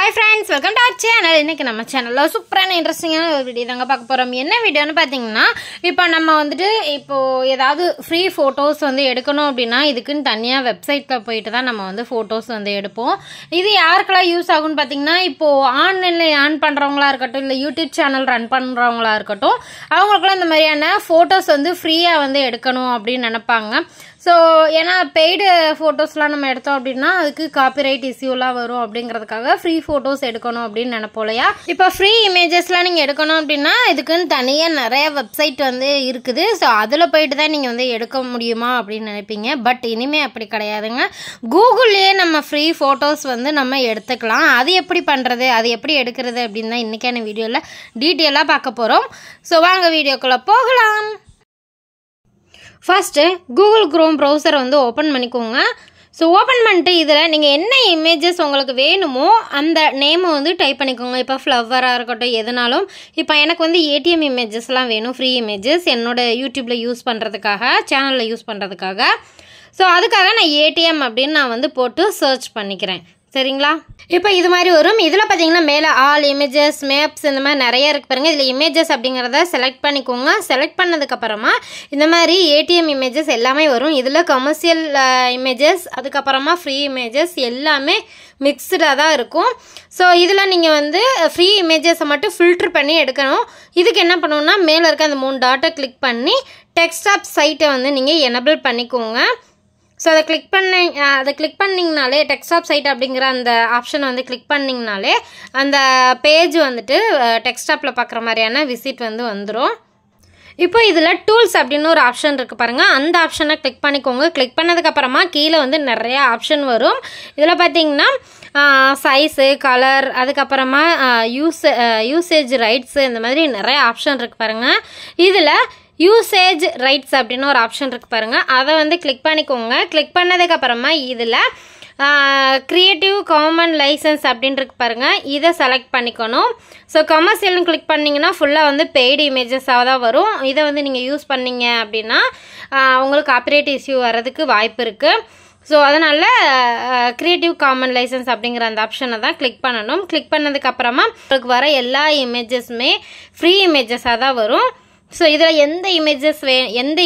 Hi friends, welcome to our channel. இன்னைக்கு நம்ம சேனல்ல சூப்பரான இன்ட்ரஸ்டிங்கான ஒரு வீடியோ தாங்க பார்க்க போறோம். என்ன வீடியோன்னு பாத்தீங்கன்னா, இப்போ நம்ம இப்போ ஏதாவது ஃப்ரீ போட்டோஸ் எடுக்கணும் அப்படினா இதுக்குன்னு தனியா வெப்சைட்ல போயிட்டு தான் நம்ம போட்டோஸ் எடுப்போம். இது யாருக்கெல்லாம் யூஸ் ஆகும்னு பாத்தீங்கன்னா, இப்போ ஆன்லைன்ல ஏர்ன் பண்றவங்களா இருக்கட்டும் இல்ல யூடியூப் சேனல் ரன் பண்றவங்களா இருக்கட்டும், அவங்களுக்குலாம் இந்த மாதிரியான போட்டோஸ் ஃப்ரீயா எடுக்கணும் அப்படின்னு நினைப்பாங்க. ஸோ ஏன்னா பெய்டு ஃபோட்டோஸ்லாம் நம்ம எடுத்தோம் அப்படின்னா அதுக்கு காப்பிரைட் இஷ்யூலாம் வரும் அப்படிங்கிறதுக்காக ஃப்ரீ ஃபோட்டோஸ் எடுக்கணும் அப்படின்னு நினைப்போம் இல்லையா. இப்போ ஃப்ரீ இமேஜஸ்லாம் நீங்கள் எடுக்கணும் அப்படின்னா இதுக்குன்னு தனியாக நிறைய வெப்சைட் இருக்குது. ஸோ அதில் போயிட்டு தான் நீங்கள் எடுக்க முடியுமா அப்படின்னு நினைப்பீங்க. பட் இனிமேல் அப்படி கிடையாதுங்க. கூகுள்லேயே நம்ம ஃப்ரீ ஃபோட்டோஸ் நம்ம எடுத்துக்கலாம். அது எப்படி பண்ணுறது, அது எப்படி எடுக்கிறது அப்படின்னு தான் இன்றைக்கான வீடியோவில் டீட்டெயிலாக பார்க்க போகிறோம். ஸோ வாங்க வீடியோக்குள்ளே போகலாம். ஃபர்ஸ்ட்டு கூகுள் க்ரோம் ப்ரௌசரை ஓப்பன் பண்ணிக்கோங்க. ஸோ ஓப்பன் பண்ணிட்டு இதில் நீங்கள் என்ன இமேஜஸ் உங்களுக்கு வேணுமோ அந்த நேமை டைப் பண்ணிக்கோங்க. இப்போ ஃப்ளவராக இருக்கட்டும் எதுனாலும். இப்போ எனக்கு ஏடிஎம் இமேஜஸ்லாம் வேணும், ஃப்ரீ இமேஜஸ் என்னோடய யூடியூப்பில் யூஸ் பண்ணுறதுக்காக, சேனலில் யூஸ் பண்ணுறதுக்காக. ஸோ அதுக்காக நான் ஏடிஎம் அப்படின்னு நான் போட்டு சர்ச் பண்ணிக்கிறேன். சரிங்களா. இப்போ இது மாதிரி வரும். இதில் பார்த்தீங்கன்னா மேலே ஆல் இமேஜஸ், மேப்ஸ் இந்த மாதிரி நிறைய இருக்குது பாருங்கள். இதில் இமேஜஸ் அப்படிங்கிறத செலக்ட் பண்ணிக்கோங்க. செலக்ட் பண்ணதுக்கப்புறமா இந்த மாதிரி ஏடிஎம் இமேஜஸ் எல்லாமே வரும். இதில் கமர்ஷியல் இமேஜஸ், அதுக்கப்புறமா ஃப்ரீ இமேஜஸ் எல்லாமே மிக்ஸ்டாக தான் இருக்கும். ஸோ இதில் நீங்கள் ஃப்ரீ இமேஜஸை மட்டும் ஃபில்டர் பண்ணி எடுக்கணும். இதுக்கு என்ன பண்ணணும்னா மேலே இருக்க அந்த 3 டாட்டை கிளிக் பண்ணி டெஸ்க்டாப் சைட்டை நீங்கள் எனபிள் பண்ணிக்கோங்க. ஸோ அதை கிளிக் பண்ணிங்கனாலே டெஸ்க்டாப் சைட் அப்படிங்கிற அந்த ஆப்ஷனை கிளிக் பண்ணிங்கனாலே அந்த பேஜ் டெஸ்க்டாப்பில் பார்க்குற மாதிரியான விசிட் வந்துடும். இப்போ இதில் டூல்ஸ் அப்படின்னு ஒரு ஆப்ஷன் இருக்குது பாருங்கள். அந்த ஆப்ஷனை கிளிக் பண்ணிக்கோங்க. கிளிக் பண்ணதுக்கப்புறமா கீழே நிறைய ஆப்ஷன் வரும். இதில் பார்த்தீங்கன்னா சைஸு, கலர், அதுக்கப்புறமா யூசேஜ் ரைட்ஸு, இந்த மாதிரி நிறைய ஆப்ஷன் இருக்குது பாருங்கள். இதில் யூசேஜ் ரைட்ஸ் அப்படின்னு ஒரு ஆப்ஷன் இருக்குது பாருங்கள். அதை கிளிக் பண்ணிக்கோங்க. கிளிக் பண்ணதுக்கப்புறமா இதில் க்ரியேட்டிவ் காமன் லைசன்ஸ் அப்படின்னு இருக்கு பாருங்கள். இதை செலக்ட் பண்ணிக்கணும். ஸோ கமர்ஷியல்னு கிளிக் பண்ணிங்கன்னா ஃபுல்லாக பெய்டு இமேஜஸாக தான் வரும். இதை நீங்கள் யூஸ் பண்ணீங்க அப்படின்னா உங்களுக்கு காப்பிரைட் இஷ்யூ வர்றதுக்கு வாய்ப்பு இருக்குது. ஸோ அதனால் க்ரியேட்டிவ் காமன் லைசன்ஸ் அப்படிங்கிற அந்த ஆப்ஷனை தான் கிளிக் பண்ணணும். கிளிக் பண்ணதுக்கப்புறமா உங்களுக்கு வர எல்லா இமேஜஸுமே ஃப்ரீ இமேஜஸாக தான் வரும். ஸோ இதில் எந்த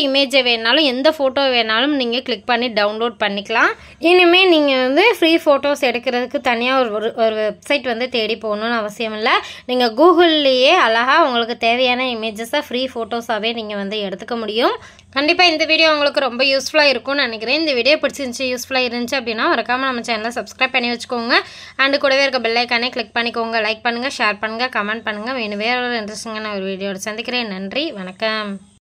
இமேஜை வேணாலும், எந்த ஃபோட்டோ வேணாலும் நீங்கள் கிளிக் பண்ணி டவுன்லோட் பண்ணிக்கலாம். இனிமேல் நீங்கள் ஃப்ரீ ஃபோட்டோஸ் எடுக்கிறதுக்கு தனியாக ஒரு வெப்சைட் தேடி போகணுன்னு அவசியம் இல்லை. நீங்கள் கூகுள்லேயே அழகாக உங்களுக்கு தேவையான இமேஜஸை ஃப்ரீ ஃபோட்டோஸாகவே நீங்கள் எடுத்துக்க முடியும். கண்டிப்பாக இந்த வீடியோ உங்களுக்கு ரொம்ப யூஸ்ஃபுல்லாக இருக்கும்னு நினைக்கிறேன். இந்த வீடியோ பிடிச்சிருந்துச்சி, யூஸ்ஃபுல்லாக இருந்துச்சு அப்படின்னா மறக்காமல் நம்ம சேனலை சப்ஸ்கிரைப் பண்ணி வச்சுக்கோங்க. அண்டு கூடவே இருக்க பெல் ஐக்கானே கிளிக் பண்ணிக்கோங்க. லைக் பண்ணுங்கள், ஷேர் பண்ணுங்கள், கமெண்ட் பண்ணுங்கள். வேறு ஒரு இன்ட்ரெஸ்டிங்கான ஒரு வீடியோட சந்திக்கிறேன். நன்றி, வணக்கம்.